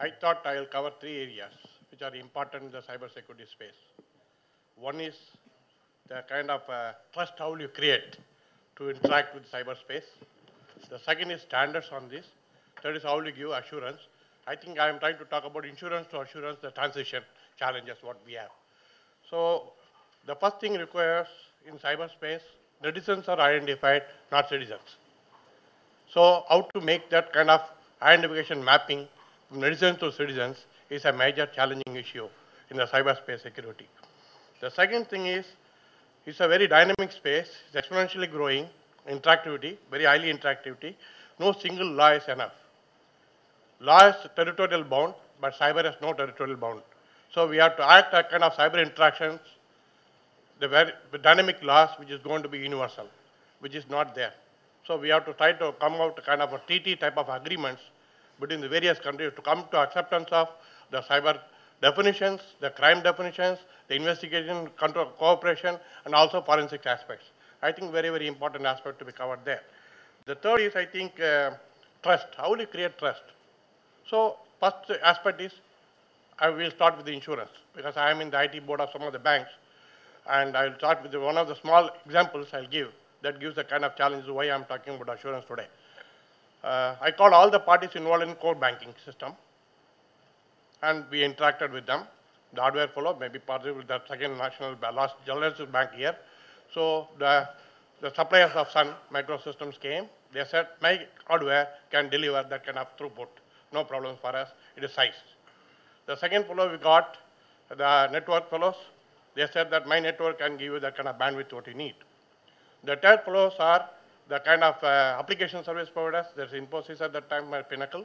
I thought I will cover three areas which are important in the cybersecurity space. One is the kind of trust how you create to interact with cyberspace. The second is standards on this. Third is how you give assurance. I think I am trying to talk about insurance to assurance, the transition challenges what we have. So the first thing requires in cyberspace, citizens are identified, not citizens. So how to make that kind of identification mapping from citizens to citizens is a major challenging issue in the cyberspace security. The second thing is, it's a very dynamic space, it's exponentially growing, interactivity, very highly interactivity. No single law is enough. Law is territorial bound, but cyber has no territorial bound. So we have to act a kind of cyber interactions, the dynamic laws which is going to be universal, which is not there. So we have to try to come out to kind of a TT type of agreements between the various countries to come to acceptance of the cyber definitions, the crime definitions, the investigation, control, cooperation, and also forensic aspects. I think very, very important aspect to be covered there. The third is, I think, trust. How do you create trust? So first aspect is, I will start with the insurance because I am in the IT board of some of the banks, and I will start with one of the small examples I'll give that gives the kind of challenges why I'm talking about assurance today. I called all the parties involved in core banking system, and we interacted with them. The hardware follow, maybe partly with the second national last general bank here. So the suppliers of Sun Microsystems came. They said my hardware can deliver that kind of throughput. No problem for us. It is size. The second fellow we got the network fellows. They said that my network can give you that kind of bandwidth what you need. The third fellows are the kind of application service providers. There's Infosys at that time, my Pinnacle.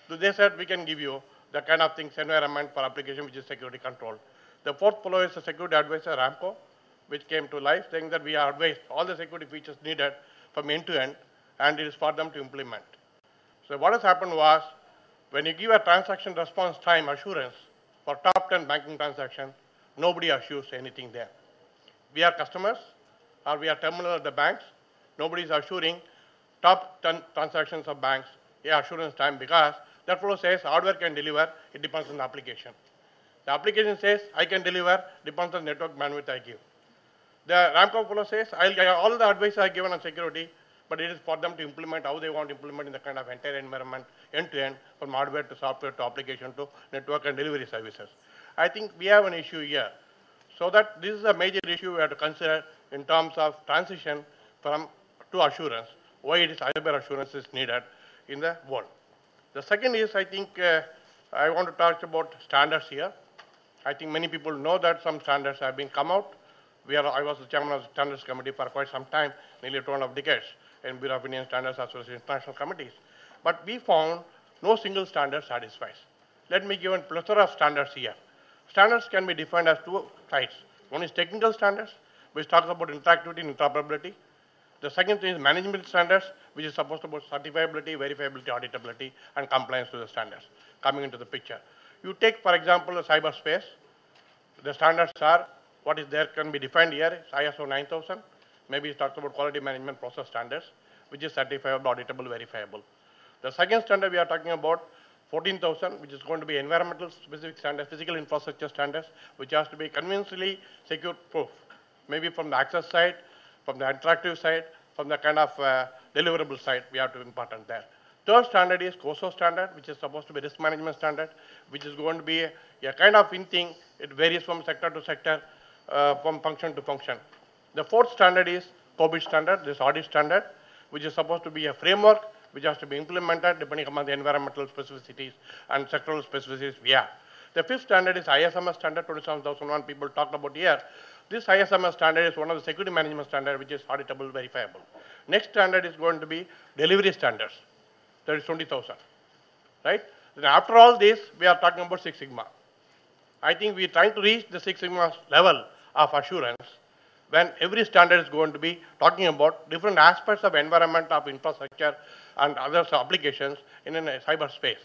So they said we can give you the kind of things environment for application which is security control. The fourth fellow is the security advisor, Ramco, which came to life saying that we have advised all the security features needed from end to end, and it is for them to implement. So what has happened was, when you give a transaction response time assurance for top 10 banking transactions, nobody assures anything there. We are customers, or we are terminal at the banks, nobody is assuring top 10 transactions of banks assurance time because that fellow says hardware can deliver, it depends on the application. The application says I can deliver, depends on the network bandwidth I give. The Ramco fellow says I'll get all the advice I given on security, but it is for them to implement how they want to implement in the kind of entire environment, end to end, from hardware to software to application to network and delivery services. I think we have an issue here. So that this is a major issue we have to consider in terms of transition from to assurance, why it is cyber assurance is needed in the world. The second is, I think, I want to talk about standards here. I think many people know that some standards have been come out. I was the chairman of the standards committee for quite some time, nearly 2.5 decades, in Bureau of Indian Standards as well as international committees. But we found no single standard satisfies. Let me give a plethora of standards here. Standards can be defined as two sides. One is technical standards, which talks about interactivity and interoperability. The second thing is management standards, which is supposed to about certifiability, verifiability, auditability, and compliance to the standards coming into the picture. You take, for example, the cyberspace. The standards are what is there can be defined here, ISO 9000. Maybe it talks about quality management process standards, which is certifiable, auditable, verifiable. The second standard we are talking about 14,000, which is going to be environmental specific standards, physical infrastructure standards, which has to be convincingly secure proof. Maybe from the access side, from the interactive side, from the kind of deliverable side, we have to be important there. Third standard is COSO standard, which is supposed to be risk management standard, which is going to be a kind of thing. It varies from sector to sector, from function to function. The fourth standard is COBIT standard, this audit standard, which is supposed to be a framework which has to be implemented depending upon the environmental specificities and sectoral specificities we have. The fifth standard is ISMS standard, 27,001 people talked about here. This ISMS standard is one of the security management standard which is auditable, verifiable. Next standard is going to be delivery standards, that is 20,000, right? Then after all this, we are talking about Six Sigma. I think we are trying to reach the Six Sigma level of assurance when every standard is going to be talking about different aspects of environment, of infrastructure, and other applications in a cyberspace.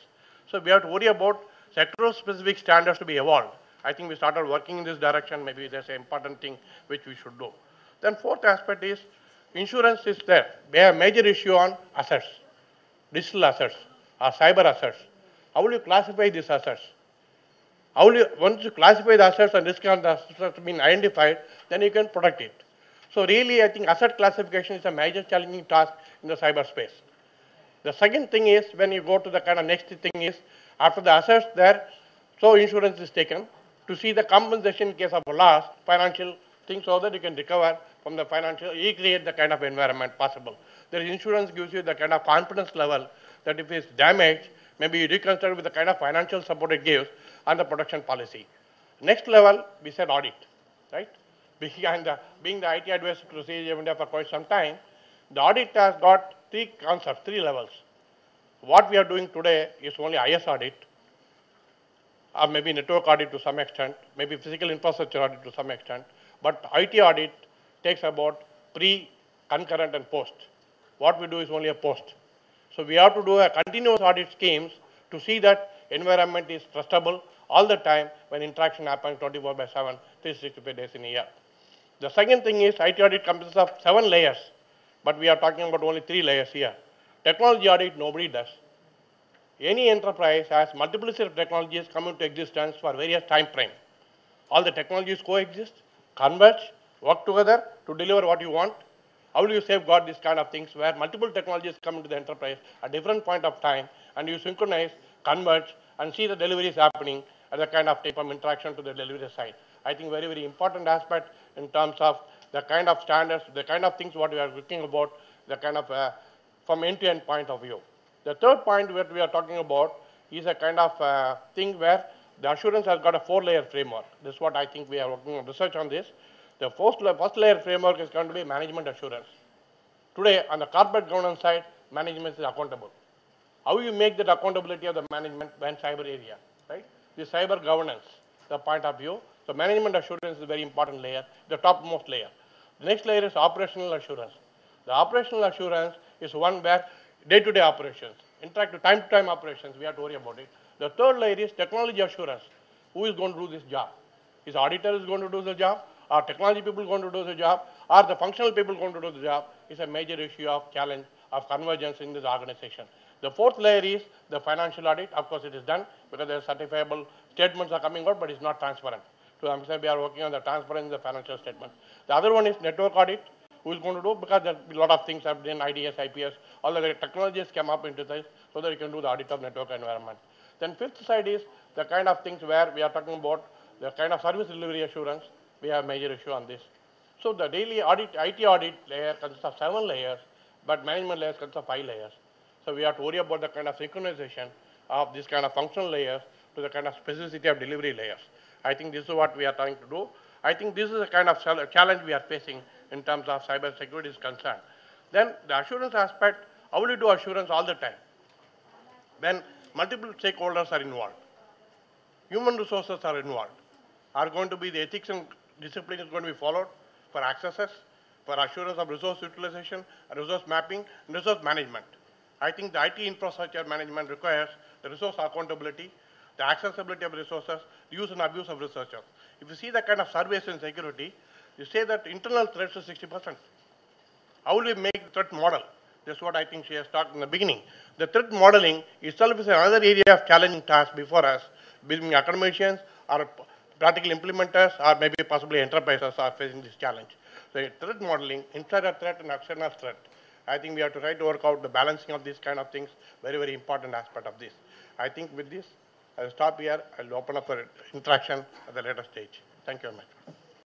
So we have to worry about sectoral specific standards to be evolved. I think we started working in this direction. Maybe there's an important thing which we should do. Then fourth aspect is insurance is there. We have a major issue on assets, digital assets, or cyber assets. How will you classify these assets? How will you, once you classify the assets and risk on the assets have been identified, then you can protect it. So really, I think asset classification is a major challenging task in the cyberspace. The second thing is when you go to the kind of next thing is after the assets there, so insurance is taken to see the compensation in case of a loss, financial things so that you can recover from the financial, recreate the kind of environment possible. The insurance gives you the kind of confidence level that if it's damaged, maybe you reconsider with the kind of financial support it gives and the protection policy. Next level, we said audit, right? Being the IT advisor to CAG India for quite some time, the audit has got three concepts, three levels. What we are doing today is only IS audit, or maybe network audit to some extent, maybe physical infrastructure audit to some extent, but IT audit takes about pre, concurrent, and post. What we do is only a post. So we have to do a continuous audit schemes to see that environment is trustable all the time when interaction happens 24/7, 365 days in a year. The second thing is IT audit consists of 7 layers, but we are talking about only 3 layers here. Technology audit, nobody does. Any enterprise has multiplicity of technologies come into existence for various time frame. All the technologies coexist, converge, work together to deliver what you want. How will you safeguard these kind of things where multiple technologies come into the enterprise at different point of time and you synchronize, converge, and see the deliveries happening at the kind of type of interaction to the delivery side. I think very, very important aspect in terms of the kind of standards, the kind of things what we are looking about, the kind of from end-to-end point of view. The third point that we are talking about is a kind of thing where the assurance has got a 4-layer framework. This is what I think we are working on research on this. The first layer framework is going to be management assurance. Today, on the corporate governance side, management is accountable. How you make that accountability of the management when cyber area, right? The cyber governance, the point of view. So management assurance is a very important layer, the topmost layer. The next layer is operational assurance. The operational assurance is one where day-to-day operations, interact with time-to-time operations, we have to worry about it. The third layer is technology assurance. Who is going to do this job? Is auditor is going to do the job? Are technology people going to do the job? Are the functional people going to do the job? It's a major issue of challenge of convergence in this organization. The fourth layer is the financial audit. Of course, it is done because the certifiable statements are coming out, but it's not transparent. So I'm saying we are working on the transparency of the financial statements. The other one is network audit. Who is going to do? Because there are a lot of things have been IDS, IPS, all the technologies come up into this so that you can do the audit of network environment. Then fifth side is the kind of things where we are talking about the kind of service delivery assurance. We have a major issue on this. So the daily audit, IT audit layer consists of 7 layers, but management layers consists of 5 layers. So we have to worry about the kind of synchronization of this kind of functional layers to the kind of specificity of delivery layers. I think this is what we are trying to do. I think this is a kind of challenge we are facing in terms of cyber security is concerned. Then the assurance aspect, how will you do assurance all the time? When multiple stakeholders are involved, human resources are involved, are going to be the ethics and discipline is going to be followed for accesses, for assurance of resource utilization, resource mapping, and resource management. I think the IT infrastructure management requires the resource accountability, the accessibility of resources, use and abuse of resources. If you see the kind of surveys in security, you say that internal threats is 60%. How will we make the threat model? That's what I think she has talked in the beginning. The threat modeling itself is another area of challenging task before us, being academicians or practical implementers or maybe possibly enterprises are facing this challenge. So threat modeling, insider threat and external threat. I think we have to try to work out the balancing of these kind of things, very, very important aspect of this. I think with this, I'll stop here. I'll open up for interaction at the later stage. Thank you very much.